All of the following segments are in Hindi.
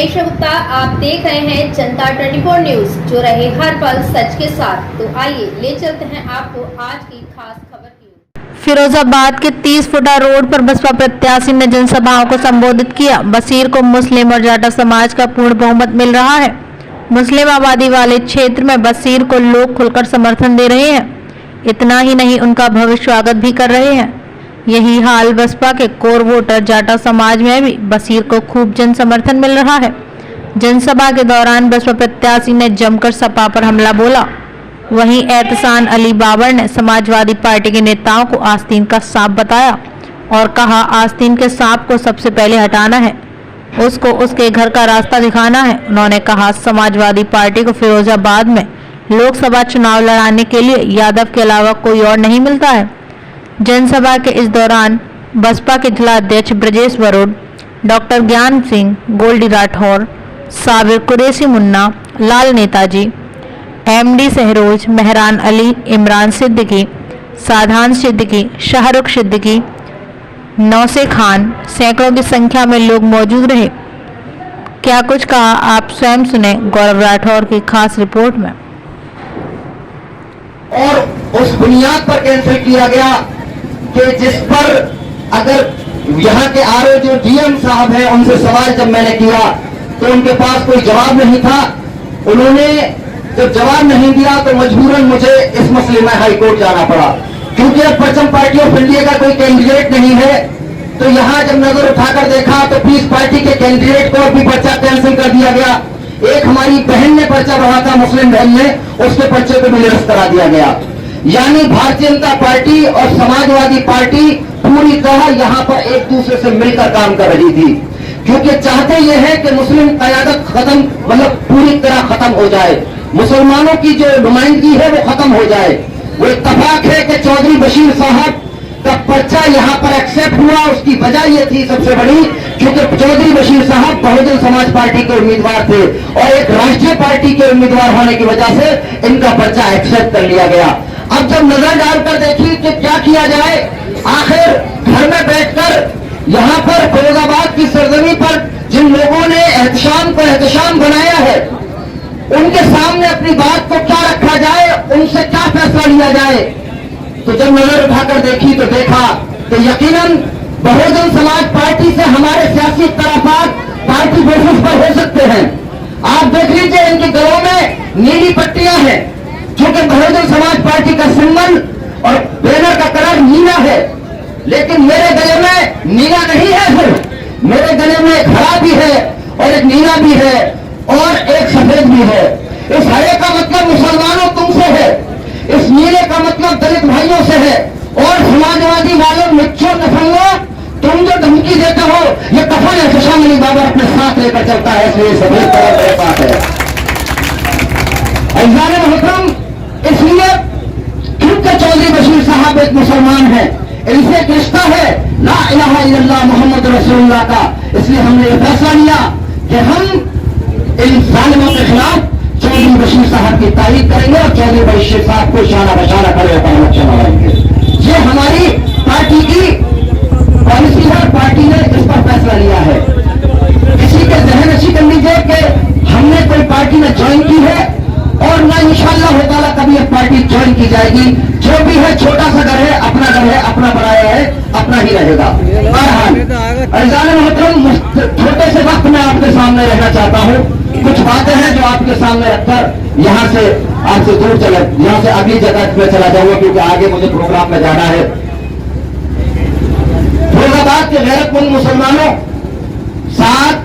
मैं ईशा गुप्ता, आप देख रहे हैं जनता 24 न्यूज, जो रहे हर पल सच के साथ। तो आइए ले चलते हैं आपको आज की खास खबर की। फिरोजाबाद के 30 फुटा रोड पर बसपा प्रत्याशी ने जनसभाओं को संबोधित किया। बशीर को मुस्लिम और जाटा समाज का पूर्ण बहुमत मिल रहा है। मुस्लिम आबादी वाले क्षेत्र में बशीर को लोग खुलकर समर्थन दे रहे हैं। इतना ही नहीं, उनका भव्य स्वागत भी कर रहे हैं। यही हाल बसपा के कोर वोटर जाटा समाज में भी बशीर को खूब जन समर्थन मिल रहा है। जनसभा के दौरान बसपा प्रत्याशी ने जमकर सपा पर हमला बोला। वहीं एहतसान अली बाबर ने समाजवादी पार्टी के नेताओं को आस्तीन का सांप बताया और कहा, आस्तीन के सांप को सबसे पहले हटाना है, उसको उसके घर का रास्ता दिखाना है। उन्होंने कहा, समाजवादी पार्टी को फिरोजाबाद में लोकसभा चुनाव लड़ाने के लिए यादव के अलावा कोई और नहीं मिलता है। जनसभा के इस दौरान बसपा के जिला अध्यक्ष ब्रजेश वरुण, डॉक्टर ज्ञान सिंह, गोल्डी राठौर, साबिर कुरैशी मुन्ना, लाल नेताजी, एमडी सहरोज, मेहरान अली, इमरान सिद्दीकी, साधान सिद्दीकी, शाहरुख सिद्दीकी, नौसे खान, सैकड़ों की संख्या में लोग मौजूद रहे। क्या कुछ कहा, आप स्वयं सुने गौरव राठौर की खास रिपोर्ट में। और उस बुनियाद पर कैंसिल किया गया कि जिस पर अगर यहाँ के आरओ जो डीएम साहब हैं उनसे सवाल जब मैंने किया तो उनके पास कोई जवाब नहीं था। उन्होंने जब जवाब नहीं दिया तो मजबूरन मुझे इस मसले में हाई कोर्ट जाना पड़ा, क्योंकि अब परचम पार्टी ऑफ इंडिया का कोई कैंडिडेट नहीं है। तो यहाँ जब नजर उठाकर देखा तो पीस पार्टी के कैंडिडेट को भी पर्चा कैंसिल कर दिया गया। एक हमारी बहन ने पर्चा भरा था, मुस्लिम बहन ने, उसके पर्चे को भी निरस्त करा दिया गया। यानी भारतीय जनता पार्टी और समाजवादी पार्टी पूरी तरह यहाँ पर एक दूसरे से मिलकर काम कर रही थी, क्योंकि चाहते ये है कि मुस्लिम कयादत खत्म, मतलब पूरी तरह खत्म हो जाए, मुसलमानों की जो नुमाइंदगी है वो खत्म हो जाए। वो इत्तफाक है कि चौधरी बशीर साहब का पर्चा यहाँ पर एक्सेप्ट हुआ। उसकी वजह ये थी सबसे बड़ी, क्योंकि चौधरी बशीर साहब बहुजन समाज पार्टी के उम्मीदवार थे और एक राष्ट्रीय पार्टी के उम्मीदवार होने की वजह से इनका पर्चा एक्सेप्ट कर लिया गया। अब जब नजर डालकर देखी कि क्या किया जाए, आखिर घर में बैठकर यहाँ पर फिरोजाबाद की सरजमी पर जिन लोगों ने एहतशाम को एहतशाम बनाया है, उनके सामने अपनी बात को क्या रखा जाए, उनसे क्या फैसला लिया जाए। तो जब नजर उठाकर देखी तो देखा कि यकीनन बहुजन समाज पार्टी से हमारे सियासी इख्तलाफात पार्टी बेसिस पर हो सकते हैं। आप देख लीजिए, इनके गलों में नीली पट्टियां हैं, जो कि बहुजन समाज पार्टी का सिंबल और बैनर का कलर नीला है। लेकिन मेरे गले में नीला नहीं है, सिर्फ मेरे गले में एक हरा भी है और एक नीला भी है और एक सफेद भी है। इस हरे का मतलब मुसलमानों तुमसे है, इस नीले का मतलब दलित भाइयों से है, और समाजवादी वालों मिच्छो कफनो, तुम जो धमकी देते हो, ये कफन एहतशाम अली बाबर अपने साथ लेकर चलता है, इसलिए सफेद कलर मेरे पास है। ऐज़ान मोहतरम, इसलिए क्योंकि चौधरी बशीर साहब एक मुसलमान है, इनसे एक रिश्ता है ला इलाहा इल्लल्लाह मोहम्मद रसूलुल्लाह का, इसलिए हमने ये फैसला लिया कि हम इन जालिमों के खिलाफ चौधरी बशीर साहब की तारीफ करेंगे और चौधरी बशीर साहब को शाना बशाना करे चलाएंगे। ये हमारी पार्टी की पॉलिसी है, पार्टी ने इस पर फैसला लिया है। किसी के जहन नशी कर लीजिए कि हमने कोई पार्टी में ज्वाइन की है और ना इंशाअल्लाह ताला कभी एक पार्टी ज्वाइन की जाएगी। जो भी है, छोटा सा घर है, अपना घर है, अपना बनाया है, अपना ही रहेगा। बहरहाल ऐज़ान मोहतरम, छोटे से वक्त में आपके सामने रहना चाहता हूँ। कुछ बातें हैं जो आपके सामने रखकर यहाँ से आपसे दूर चला, यहाँ से अगली जगह में चला जाऊंगा, क्योंकि आगे मुझे प्रोग्राम में जाना है। फिरोजाबाद के गैरतमंद मुसलमानों, 7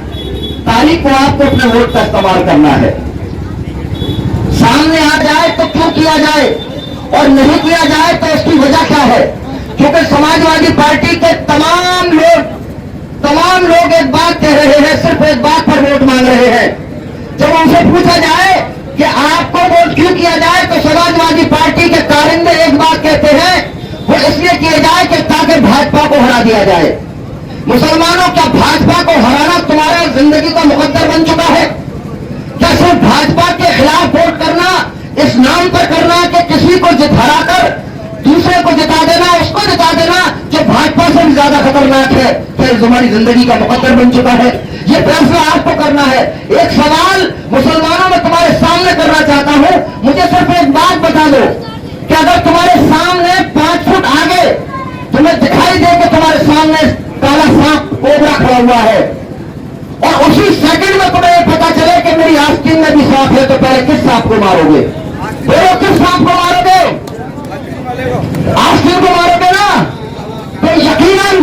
तारीख को आपको अपने वोट का इस्तेमाल करना है। सामने आ जाए तो क्यों किया जाए और नहीं किया जाए तो उसकी वजह क्या है, क्योंकि समाजवादी पार्टी के तमाम लोग एक बात कह रहे हैं, सिर्फ एक बात पर वोट मांग रहे हैं। जब उनसे पूछा जाए कि आपको वोट क्यों किया जाए, तो समाजवादी पार्टी के कारिंदे एक बात कहते हैं, वो इसलिए किए जाए कि ताकि भाजपा को हरा दिया जाए। मुसलमानों, क्या भाजपा को हराना तुम्हारा जिंदगी का मुकद्दर बन चुका है? क्या सिर्फ भाजपा के खिलाफ वोट करना इस नाम पर करना कि किसी को हराकर दूसरे को जिता देना, उसको जिता देना जो भाजपा से भी ज्यादा खतरनाक है, फिर तुम्हारी जिंदगी का मुकद्दर बन चुका है। ये फैसला आपको करना है। एक सवाल मुसलमानों में तुम्हारे सामने करना चाहता हूं, मुझे सिर्फ एक बात बता दो कि अगर तुम्हारे सामने 5 फुट आगे तुम्हें दिखाई दे कि तुम्हारे सामने काला सांप कोबरा खड़ा हुआ है और उसी सेकंड में तुम्हें यह पता चले कि मेरी आस्तीन में भी सांप है, तो पहले किस सांप को मारोगे? बोलो, किस सांप को मारोगे? आस्तीन को मारोगे ना? तो यकीनन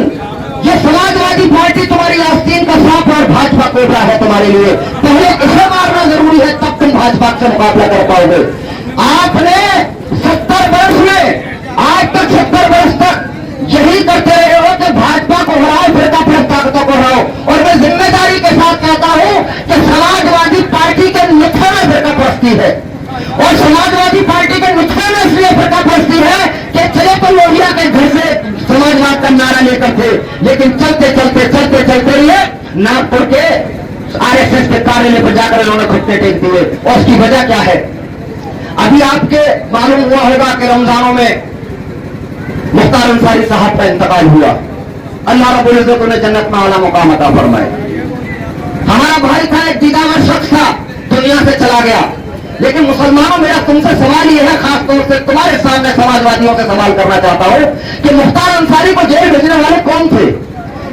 ये समाजवादी पार्टी तुम्हारी आस्तीन का सांप और भाजपा कोबरा है तुम्हारे लिए। पहले इसे मारना जरूरी है, तब तुम भाजपा से मुकाबला कर पाओगे। आपने 70 वर्ष में आज तक 70 वर्ष तक यही करते रहे हो कि भाजपा को हराओ, फिरका ताकतों को हराओ। और मैं जिम्मेदारी के साथ कहता हूं कि समाजवादी पार्टी के नुक्से में फिरका परस्ती है, और समाजवादी पार्टी के नुक्से में इसलिए फिरका परस्ती है कि चले तो लोहिया के घर से समाजवाद का नारा लेकर थे, लेकिन चलते चलते ये नागपुर के आरएसएस के कार्यालय पर जाकर इन्होंने घुटने टेक दिए। और उसकी वजह क्या है? अभी आपके मालूम हुआ होगा कि रमजानों में मुख्तार अंसारी साहब का इंतकाल हुआ। अल्लाह रब्बुल इज्जत उन्हें जन्नत में आला मुकाम अता फरमाए। हमारा भाई था, एक दीदावर शख्स था, दुनिया से चला गया। लेकिन मुसलमानों, मेरा तुमसे सवाल यह है, खासतौर से तुम्हारे सामने समाजवादियों से सवाल करना चाहता हूं कि मुख्तार अंसारी को जेल भेजने वाले कौन थे?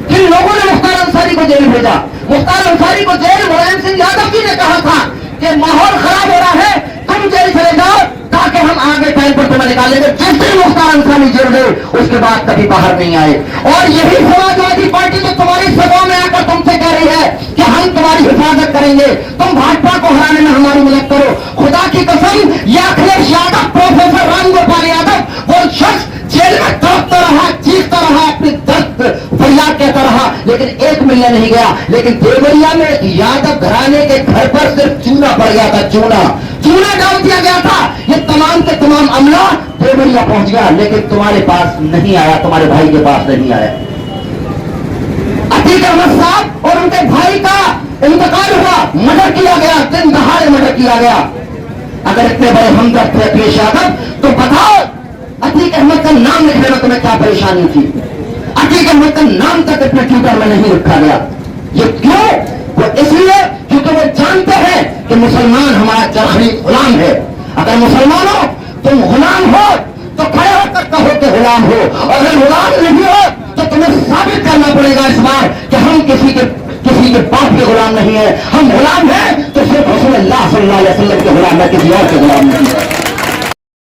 किन लोगों ने मुख्तार अंसारी को जेल भेजा? मुख्तार अंसारी को जेल मुलायम सिंह यादव जी ने कहा था कि माहौल खराब हो रहा है, तुम जेल चले जाओ ताकि हम आगे टाइम पर तुम्हें निकालेंगे। जिस दिन मुख्तार अंसारी जेल गए उसके बाद कभी बाहर नहीं आए। और यही समाजवादी पार्टी जो तुम्हारी सभाओं में आकर तुमसे कह रही है कि हम तुम्हारी हिफाजत करेंगे, तुम भाजपा को हराने में हमारी मदद करो। खुदा की कसम, यह अखिलेश यादव, प्रोफेसर रामगोपाल यादव, वो शख्स जेल में तड़पता रहा, चीखता रहा, अपनी दर्द फरियाद कहता रहा, लेकिन 1 महीना नहीं गया। लेकिन देवरिया में एक यादव घराने के घर पर सिर्फ चूना पड़ गया था, चूना डाल दिया गया था। ये तमाम के तमाम अमला देवरिया पहुंच गया, लेकिन तुम्हारे पास नहीं आया, तुम्हारे भाई के पास नहीं आया। अतीक अहमद साहब और उनके भाई का इंतकाल हुआ, मर्डर किया गया, दिन दहाड़े मर्डर किया गया। अगर इतने बड़े हमदर्द थे अखिलेश यादव, तो बताओ अतीक अहमद का नाम लिखने में तुम्हें क्या परेशानी थी? अतीक अहमद का नाम तक अपने ट्विटर में नहीं रखा गया। ये क्यों? वो इसलिए क्योंकि वो जानते हैं कि मुसलमान हमारा जरहरी गुलाम है। अगर मुसलमानों तुम गुलाम हो तो खड़े होकर कहो कि गुलाम हो, और अगर गुलाम नहीं हो तो तुम्हें साबित करना पड़ेगा इस बार कि हम किसी के बाप के गुलाम नहीं है। हम गुलाम हैं तो सिर्फ रसूलुल्लाह सल्लल्लाहु अलैहि वसल्लम के गुलाम है, किसी और के गुलाम नहीं है।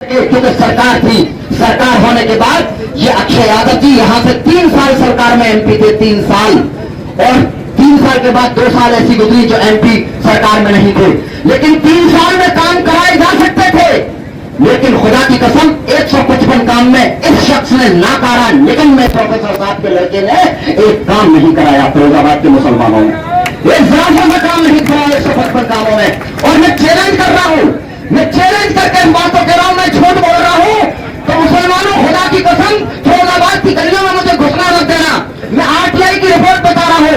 क्योंकि सरकार थी, सरकार होने के बाद ये अक्षय यादव जी यहां से 3 साल सरकार में एमपी थे, 3 साल, और 3 साल के बाद 2 साल ऐसी गुजरी जो एमपी सरकार में नहीं थे। लेकिन 3 साल में काम कराए जा सकते थे, लेकिन खुदा की कसम 155 काम में इस शख्स ने नाकारा निकम्मे प्रोफेसर साहब के लड़के ने एक काम नहीं कराया फिरोजाबाद के मुसलमानों में, एक जरा सा काम नहीं कराया 155 कामों में। और मैं चैलेंज कर रहा हूं, मैं चैलेंज करके इन बातों कह रहा हूं, मैं झूठ बोल रहा हूं तो मुसलमानों, खुदा की कसम, फिरोजाबाद की गलियों में मुझे घुसना मत देना। मैं आरटीआई की रिपोर्ट बता रहा हूं।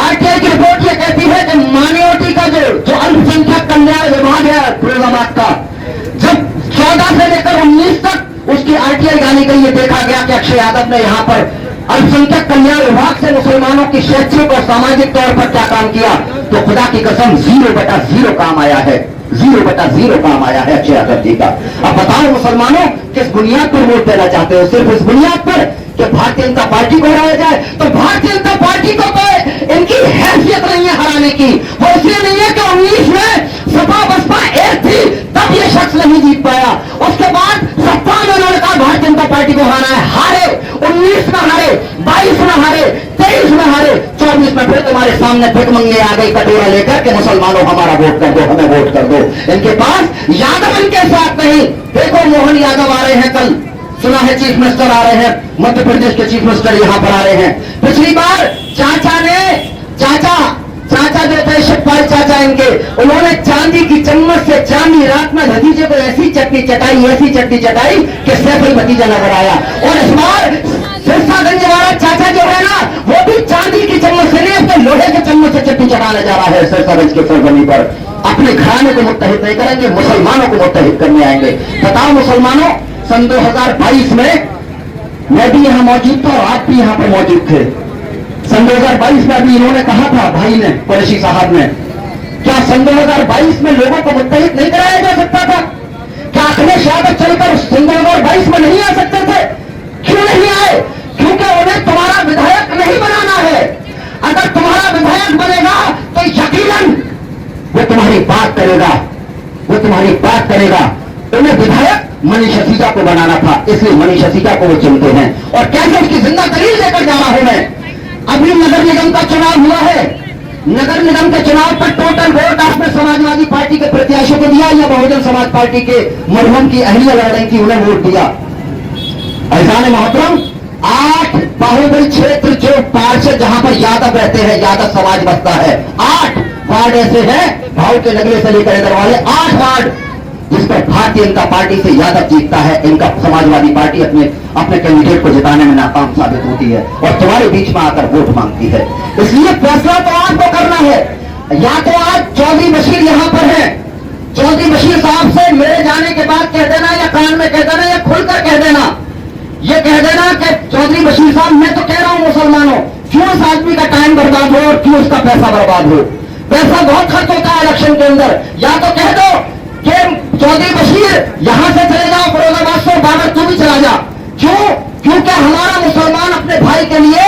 आरटीआई की रिपोर्ट ये कहती है कि माइनॉरिटी का जो अल्पसंख्यक कल्याण विभाग है फिरोजाबाद का, जब 14 से लेकर 19 तक उसकी आरटीआई गाली गई, ये देखा गया कि अक्षय यादव ने यहां पर अल्पसंख्यक कल्याण विभाग से मुसलमानों की शैक्षिक और सामाजिक तौर पर क्या काम किया, तो खुदा की कसम 0/0 काम आया है, 0/0 काम आया है अक्षय यादव जी का। अब बताओ मुसलमानों, किस बुनियाद पर वोट देना चाहते हो? सिर्फ इस बुनियाद पर कि भारतीय जनता पार्टी को हराया जाए? तो भारतीय जनता पार्टी को तो इनकी हैसियत नहीं है हराने की। वो इसलिए नहीं है कि 19 में सपा बसपा एक थी, तब ये शख्स नहीं जीत पाया। उसके बाद सत्ता में उन्होंने कहा भारतीय जनता पार्टी को हराना है, हारे। 19 में हारे, 22 में हारे, 23 में हारे, 24 में फिर तुम्हारे सामने भिखमंगे आ गई कटोरा लेकर के मुसलमानों हमारा वोट कर दो, हमें वोट कर दो। इनके पास यादव इनके साथ नहीं। देखो मोहन यादव आ रहे हैं, कल सुना है चीफ मिनिस्टर आ रहे हैं, मध्य प्रदेश के चीफ मिनिस्टर यहां पर आ रहे हैं। पिछली बार चाचा जो थे शिवपाल चाचा इनके, उन्होंने चांदी की चम्मच से चांदी रात में भतीजे को ऐसी चटनी चटाई कि सैफुल भतीजा नजर आया। और इस बार सिरसागंज वाला चाचा जो है ना, वो भी चांदी की चम्मच से नहीं, अपने लोहे के चम्मच से चटनी चटाने जा रहा है सिरसागंज के सरजमी पर। अपने घराने को मुत्तहिद नहीं करेंगे, मुसलमानों को मुत्तहिद करने आएंगे। बताओ मुसलमानों, सन 2022 में मैं भी यहाँ मौजूद था और आप भी यहाँ पर मौजूद थे। सन 2022 में भी इन्होंने कहा था, भाई ने, कुरैशी साहब ने, क्या सन 2022 में लोगों को मुत्तहिद नहीं कराया जा सकता था? क्या अखिलेश यादव चलकर सन 2022 में नहीं आ सकते थे? क्यों नहीं आए? क्योंकि उन्हें तुम्हारा विधायक नहीं बनाना है। अगर तुम्हारा विधायक बनेगा तो यकीनन वो तुम्हारी बात करेगा, वो तुम्हारी बात करेगा। उन्हें विधायक मनीष सिसोदिया को बनाना था, इसलिए मनीष सिसोदिया को वो चुनते हैं। और कैसे उसकी जिंदा दलील लेकर जा रहा हूं मैं। अभी नगर निगम का चुनाव हुआ है, नगर निगम के चुनाव पर टोटल वोट आपने समाजवादी पार्टी के प्रत्याशियों को दिया या बहुजन समाज पार्टी के मरहूम की अहलिया लड़ रही थी उन्हें वोट दिया? ऐजान मोहतरम, 8 बाहुबली क्षेत्र जो पार्षद जहां पर यादव रहते हैं, यादव समाज बसता है, 8 वार्ड ऐसे हैं, भाव के नगले से लेकर इधर वाले 8 वार्ड जिस पर भारतीय जनता पार्टी से यादव जीतता है। इनका समाजवादी पार्टी अपने कैंडिडेट को जिताने में नाकाम साबित होती है और तुम्हारे बीच में आकर वोट मांगती है। इसलिए फैसला तो आपको करना है। या तो आज चौधरी बशीर यहां पर है, चौधरी बशीर साहब से मेरे जाने के बाद कह देना या कान में कह देना या खुलकर कह देना, ये कह देना कि चौधरी बशीर साहब, मैं तो कह रहा हूं मुसलमानों, क्यों उस आदमी का टाइम बर्बाद हो और क्यों उसका पैसा बर्बाद हो? पैसा बहुत खर्च होता है इलेक्शन के अंदर। या तो कह दो कि चौधरी बशीर यहां से चले जाओ, फिरोजाबाद से बाबर तू भी चला जा। क्यों? क्योंकि हमारा मुसलमान अपने भाई के लिए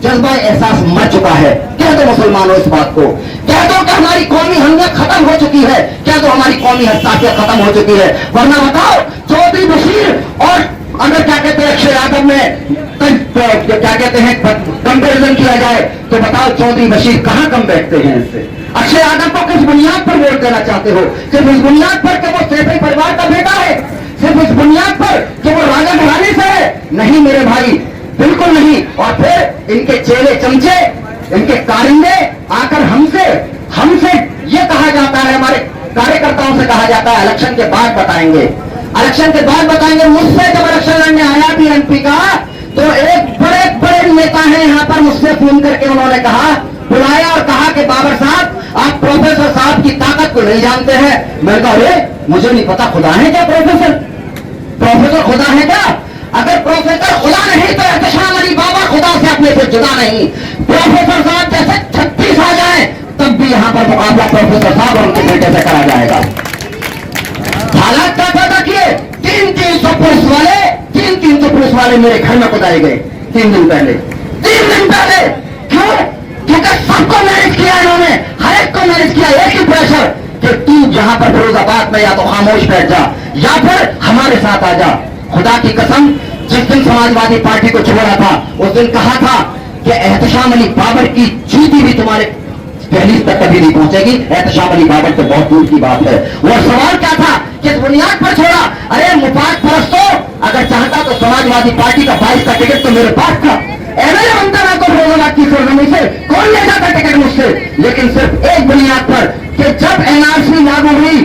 जज्बा एहसास मर चुका है। कह दो मुसलमानों इस बात को, कह दो कि हमारी कौमी हंगत खत्म हो चुकी है, कह दो हमारी कौमी हस्सासियत खत्म हो चुकी है। वरना बताओ, चौधरी बशीर और अगर क्या कहते हैं अक्षय यादव में क्या कहते हैं कंपेरिजन किया जाए तो बताओ चौधरी बशीर कहां कम बैठते हैं इससे? अक्षय यादव को किस बुनियाद पर वोट देना चाहते हो? सिर्फ इस बुनियाद पर कि वो सैफई परिवार का बेटा है? सिर्फ इस बुनियाद पर कि वो राजा घराने से है? नहीं मेरे भाई, बिल्कुल नहीं। और फिर इनके चेले चमचे, इनके कारिंदे आकर हमसे ये कहा जाता है, हमारे कार्यकर्ताओं से कहा जाता है इलेक्शन के बाद बताएंगे, इलेक्शन के बाद बताएंगे। मुझसे जब इलेक्शन लड़ने आया भी एमपी का, तो एक बड़े नेता हैं यहाँ पर, मुझसे फोन करके उन्होंने कहा, बुलाया और कहा कि बाबर साहब, आप प्रोफेसर साहब की ताकत को नहीं जानते हैं। मैं कहा, अरे मुझे नहीं पता, खुदा है क्या प्रोफेसर? प्रोफेसर खुदा है क्या? अगर प्रोफेसर खुदा नहीं तो एहतशाम अली बाबा खुदा से अपने से जुदा नहीं। प्रोफेसर साहब जैसे 36 आ जाए तब भी यहाँ पर मुकाबला प्रोफेसर साहब और उनके बेटे से करा जाएगा। हालात क्या पैदा किए? 300 पुलिस वाले मेरे घर में कुदाए गए 3 दिन पहले। 3 दिन पहले क्यों? क्योंकि सबको मैनेज किया इन्होंने, हर एक को मैनेज किया। एक ही प्रेशर कि तू जहां पर फिरोजाबाद में या तो खामोश बैठ जा या फिर हमारे साथ आ जा। खुदा की कसम, जिस दिन समाजवादी पार्टी को छोड़ा था उस दिन कहा था कि एहतशाम अली बाबर की जूती भी तुम्हारे दहलीज तक कभी नहीं पहुंचेगी। एहतशाम अली बाबर तो बहुत दूर की बात है। वो सवाल क्या था, किस बुनियाद पर छोड़ा? अरे मुफाद परस्तों, अगर चाहता तो समाजवादी पार्टी का 22 का टिकट तो मेरे पास था, एमएलए बनता ना तो फिरोजाबाद की सरजमी से कौन ले जाता टिकट मुझसे? लेकिन सिर्फ एक बुनियाद पर कि जब एनआरसी लागू हुई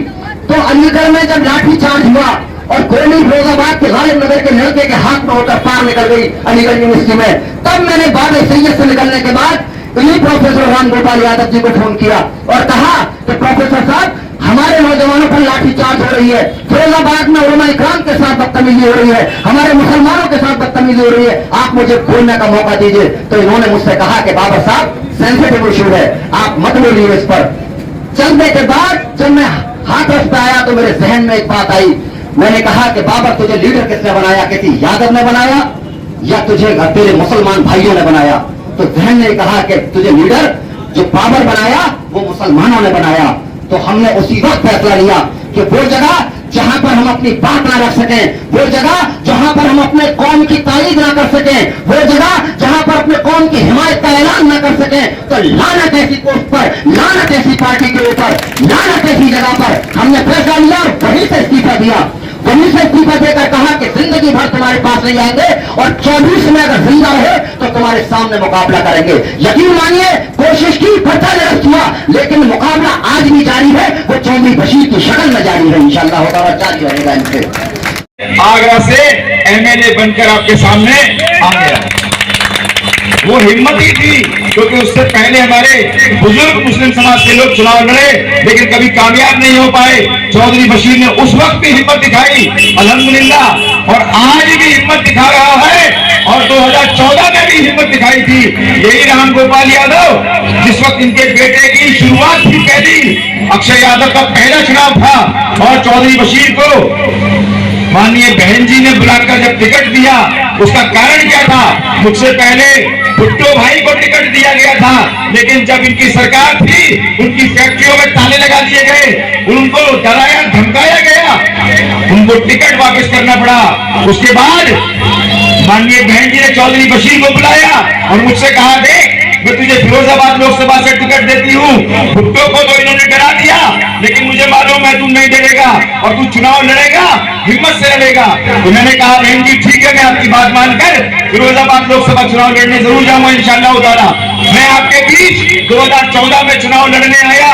तो अलीगढ़ में जब लाठी चार्ज हुआ और गोली फिरोजाबाद के गालिब नगर के लड़के के हाथ में होकर पार निकल गई अलीगढ़ यूनिवर्सिटी में, तब मैंने बाद सैयद से निकलने के बाद इन्हीं प्रोफेसर राम गोपाल यादव जी को फोन किया और कहा कि प्रोफेसर साहब, हमारे नौजवानों पर लाठीचार्ज हो रही है, फिरोजाबाद में उलमा इकराम के साथ बदतमीजी हो रही है, हमारे मुसलमानों के साथ बदतमीजी हो रही है, आप मुझे बोलने का मौका दीजिए। तो इन्होंने मुझसे कहा कि बाबा साहब, सेंसिटिव इशू है, आप मत बोलिए इस पर। चलने के बाद जब मैं हाथरस पे आया तो मेरे जहन में एक बात आई। मैंने कहा कि बाबर, तुझे लीडर किसने बनाया? किसी यादव ने बनाया या तुझे तेरे मुसलमान भाइयों ने बनाया? तो जहन ने कहा कि तुझे लीडर जो बाबर बनाया वो मुसलमानों ने बनाया। तो हमने उसी वक्त फैसला लिया कि वो जगह जहां पर हम अपनी बात ना रख सकें, वो जगह जहां पर हम अपने कौम की तारीफ ना कर सकें, वो जगह जहां पर अपने कौम की हिमायत का ऐलान ना कर सकें, तो लानत ऐसी पोस्ट पर, लानत ऐसी पार्टी के ऊपर, लानत ऐसी जगह पर हमने फैसला लिया और वहीं से इस्तीफा दिया। वहीं से इस्तीफा देकर कहा कि जिंदगी भर तुम्हारे पास नहीं आएंगे और 24 में अगर जिंदा रहे तो तुम्हारे सामने मुकाबला करेंगे। यकीन मानिए, कोशिश की, पर्चा निरस्त हुआ, लेकिन मुकाबला आज भी जारी है। वो चौधरी बशीर की शक्ल में जारी है, इंशाअल्लाह होगा और जारी रहेगा इनसे। आगरा से एमएलए बनकर आपके सामने आ गया। वो हिम्मत ही थी क्योंकि उससे पहले हमारे बुजुर्ग मुस्लिम समाज के लोग चुनाव लड़े लेकिन कभी कामयाब नहीं हो पाए। चौधरी बशीर ने उस वक्त भी हिम्मत दिखाई, अल्हम्दुलिल्लाह, और आज भी हिम्मत दिखा रहा है और 2014 में भी हिम्मत दिखाई थी। यही राम गोपाल यादव जिस वक्त इनके बेटे की शुरुआत थी, पहली अक्षय यादव का पहला चुनाव था और चौधरी बशीर को माननीय बहन जी ने बुलाकर जब टिकट दिया, उसका कारण क्या था? मुझसे पहले भुट्टो भाई को टिकट दिया गया था, लेकिन जब इनकी सरकार थी उनकी फैक्ट्रियों में ताले लगा दिए गए, उनको डराया धमकाया गया, उनको टिकट वापस करना पड़ा। उसके बाद माननीय बहन जी ने चौधरी बशीर को बुलाया और मुझसे कहा, देख मैं तुझे फिरोजाबाद लोकसभा से टिकट देती हूँ। भुट्टो को तो इन्होंने डरा दिया, लेकिन मुझे मालूम है तू नहीं डरेगा और तू चुनाव लड़ेगा, हिम्मत से लड़ेगा। तो मैंने कहा बहन जी ठीक है, मैं आपकी बात मानकर फिरोजाबाद लोकसभा चुनाव लड़ने जरूर जाऊंगा इंशाअल्लाह ताला। मैं आपके बीच 2014 में चुनाव लड़ने आया,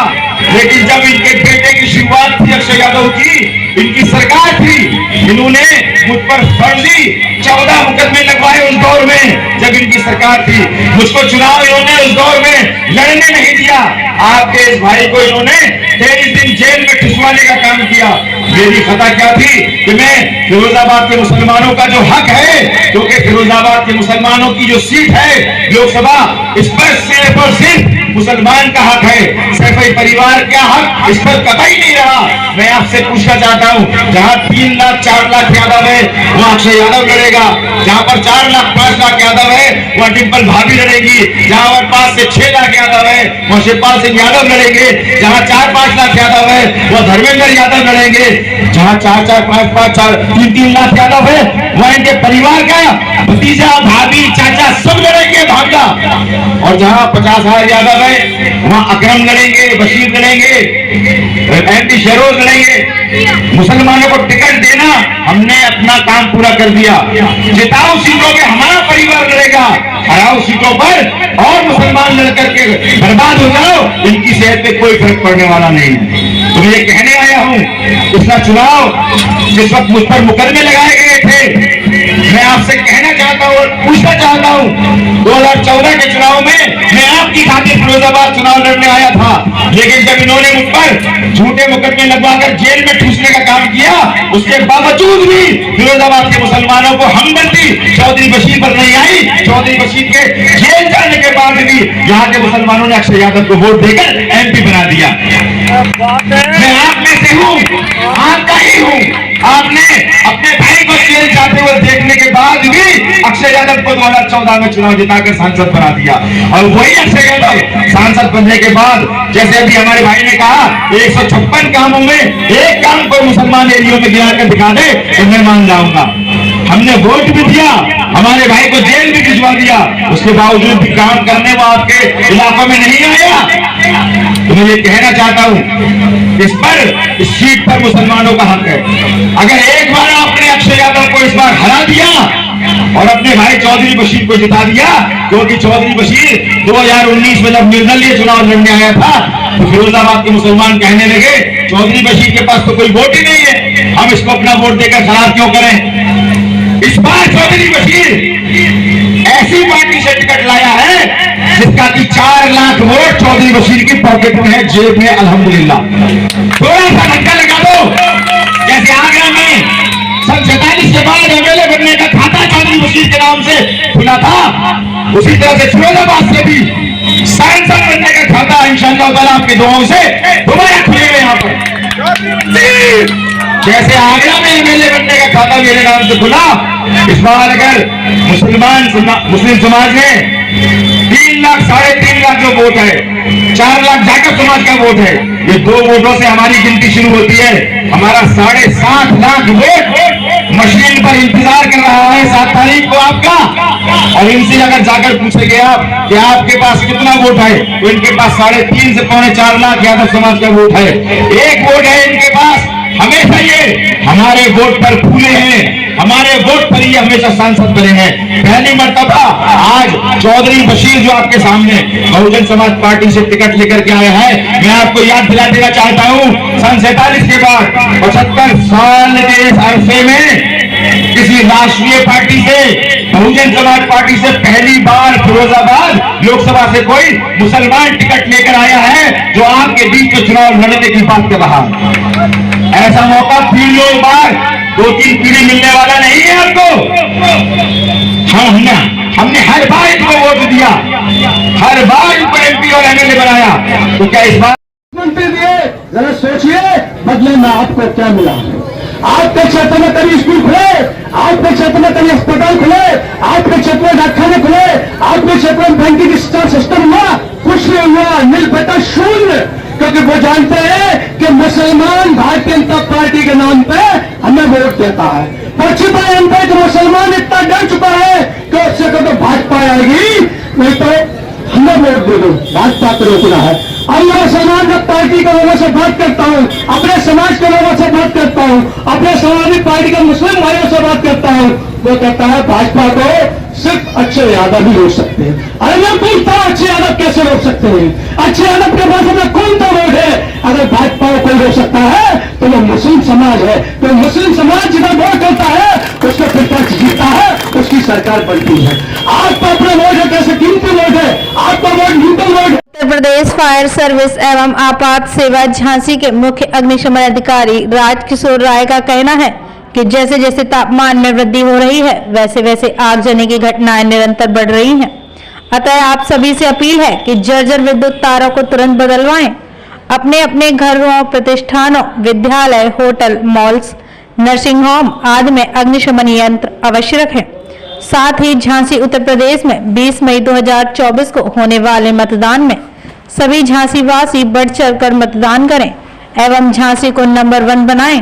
लेकिन जब इनके बेटे की शुरुआत थी अक्षय यादव की, इनकी सरकार थी, इन्होंने मुझ पर फर्जी 14 मुकदमे लगवाए उस दौर में जब इनकी सरकार थी। मुझको चुनाव इन्होंने उस दौर में लड़ने नहीं दिया। आपके इस भाई को इन्होंने 23 दिन जेल में ठुसवाने का काम किया। मेरी खता क्या थी कि मैं फिरोजाबाद के मुसलमानों का जो हक है, क्योंकि फिरोजाबाद के मुसलमानों की जो सीट है लोकसभा, इस पर सिर्फ और सिर्फ मुसलमान का हक है, सैफई परिवार का हक इस पर कतई नहीं रहा। मैं आपसे पूछना चाहता हूँ, जहाँ 3 लाख 4 लाख यादव है वहाँ अक्षय यादव लड़ेगा, जहाँ पर 4 लाख 5 लाख यादव है वहाँ डिम्पल भाभी लड़ेगी, जहाँ पर 5 से 6 लाख यादव है वहाँ शिवपाल सिंह यादव लड़ेंगे, जहाँ 4-5 लाख यादव है वहाँ धर्मेंद्र यादव लड़ेंगे, जहाँ 4-4 5-5 3-3 लाख यादव है वहाँ इनके परिवार का भतीजा भाभी चाचा सब लड़ेंगे भांजा, और जहाँ 50,000 यादव है वहाँ अकरम लड़ेंगे, बशीर लड़ेंगे, एमपी शहरोज लड़ेंगे। मुसलमानों को टिकट देना हमने अपना काम पूरा कर दिया। जिताऊ सीटों पे हमारा परिवार लड़ेगा, हराऊ सीटों पर और मुसलमान लड़ करके बर्बाद हो जाओ, इनकी सेहत पे कोई फर्क पड़ने वाला नहीं है। तो मैं ये कहने आया हूँ, पिछला चुनाव जिस वक्त मुझ पर मुकदमे लगाए गए थे, मैं आपसे कहना चाहता हूँ और पूछना चाहता हूँ, 2014 के चुनाव में मैं आपकी खातिर फिरोजाबाद चुनाव लड़ने आया था, लेकिन जब इन्होंने मुझ पर झूठे मुकदमे लगवाकर जेल में ठूसने का काम किया, उसके बावजूद भी फिरोजाबाद के मुसलमानों को हमदर्दी चौधरी बशीर पर नहीं आई। चौधरी बशीर के जेल जाने के बाद भी यहाँ के मुसलमानों ने अक्षय यादव को वोट देकर एमपी बना दिया। मैं आप में से हूँ, आपका ही हूँ। आपने अपने भाई को जेल जाते हुए देखने के बाद भी अक्षय यादव को 2014 में चुनाव जिताकर सांसद बना दिया, और वही अक्षय यादव सांसद बनने के बाद, जैसे अभी हमारे भाई ने कहा, 156 कामों में एक काम को मुसलमान एरियो में गिरा कर दिखा दे तो मैं मान जाऊंगा। हमने वोट भी दिया, हमारे भाई को जेल भी भिजवा दिया, उसके बावजूद भी काम करने वो आपके इलाकों में नहीं आया। तो मैं ये कहना चाहता हूँ, इस सीट पर मुसलमानों का हक है। अगर एक बार आपने अक्षय यादव को इस बार हरा दिया और अपने भाई चौधरी बशीर को जिता दिया, क्योंकि चौधरी बशीर 2019 में जब निर्दलीय चुनाव लड़ने आया था तो फिरोजाबाद के मुसलमान कहने लगे चौधरी बशीर के पास तो कोई वोट ही नहीं है, हम इसको अपना वोट देकर खराब क्यों करें। इस बार चौधरी बशीर ऐसी पार्टी से टिकट लाया है जिसका कि 4 लाख वोट चौधरी बशीर की पॉकेट में है, जेब में, अल्हम्दुलिल्लाह। थोड़ा सा धक्का लगा दो, जैसे आगरा में सन 47 के बाद एमएलए बनने का खाता चौधरी बशीर के नाम से खुला था, उसी तरह से फिरोजाबाद से भी सांसद बनने का खाता इंशाअल्लाह ताला आपकी दुआओं से दोबारा खुलेगा यहाँ पर। जैसे आगरा में एमएलए बनने का खाता मेरे नाम से खुला, इस बार अगर मुस्लिम समाज में 3 लाख 3.5 लाख जो वोट है, 4 लाख जाकर समाज का वोट है, ये 2 वोटों से हमारी गिनती शुरू होती है। हमारा 7.5 लाख वोट मशीन पर इंतजार कर रहा है 7 तारीख को आपका, और इनसे अगर जाकर पूछेंगे आप कि आपके पास कितना वोट है, तो इनके पास 3.5 से 4 लाख यादव समाज का वोट है। एक वोट है इनके पास, हमेशा ये हमारे वोट पर फूले हैं, हमारे वोट पर ये हमेशा सांसद बने हैं। पहली मर्तबा आज चौधरी बशीर जो आपके सामने बहुजन समाज पार्टी से टिकट लेकर के आया है, मैं आपको याद दिला देना चाहता हूँ, सन 47 के बाद 75 साल के इस अरसे में किसी राष्ट्रीय पार्टी से, बहुजन समाज पार्टी से पहली बार फिरोजाबाद लोकसभा से कोई मुसलमान टिकट लेकर आया है जो आपके बीच में चुनाव लड़ने की बात कर रहा है। ऐसा मौका फिर 2-3 पीढ़ी मिलने वाला नहीं है आपको। हम हमने हर बार इनको वोट दिया, हर बार इनको MP और MLA बनाया, तो क्या इस बार मंत्री दिए? जरा सोचिए बदले में आपको क्या मिला। आपके क्षेत्र में कभी स्कूल खुले, आपके क्षेत्र में कभी अस्पताल खुले, आपके क्षेत्र में डाकखाने खुले, आपके क्षेत्र में बैंकिंग सिस्टम हुआ? कुछ नहीं हुआ, नील बेटा शून्य। क्योंकि वो जानते हैं कि मुसलमान भारतीय जनता पार्टी के नाम पे हमें वोट देता है। पश्चिम पे जो मुसलमान इतना डर चुका है कि उससे तो भाजपा आएगी, नहीं तो हमें वोट दे दो, भाजपा को रोकना है। अब मैं मुसलमान पार्टी के लोगों से बात करता हूं, अपने समाज के लोगों से बात करता हूं, अपने समाजिक पार्टी के मुस्लिम भाइयों से बात करता हूं। वो कहता है भाजपा को सिर्फ अच्छे यादव ही रोक सकते हैं। अरे मैं पूछता हूं अच्छे यादव कैसे रोक सकते हैं? अच्छे यादव के पास में कौन सा वोट है? अगर भाजपा को कोई रोक सकता है तो वो मुस्लिम समाज है। तो मुस्लिम समाज जिधर वोट करता है उसको प्रतिपक्ष जीतता है, उसकी सरकार बनती है। आपका अपना वोट है, कैसे कीमती वोट है, आपका वोट न्यूट्रल वोट है। उत्तर प्रदेश फायर सर्विस एवं आपात सेवा झांसी के मुख्य अग्निशमन अधिकारी राजकिशोर राय का कहना है कि जैसे जैसे तापमान में वृद्धि हो रही है वैसे वैसे आगजनी की घटनाएं निरंतर बढ़ रही हैं। अतः आप सभी से अपील है कि जर्जर विद्युत तारों को तुरंत बदलवाएं। अपने अपने घरों, प्रतिष्ठानों, विद्यालय, होटल, मॉल्स, नर्सिंग होम आदि में अग्निशमन यंत्र अवश्य रखें। साथ ही झांसी उत्तर प्रदेश में 20 मई 2024 को होने वाले मतदान में सभी झांसी वासी बढ़ चढ़कर मतदान करें एवं झांसी को नंबर 1 बनाएं।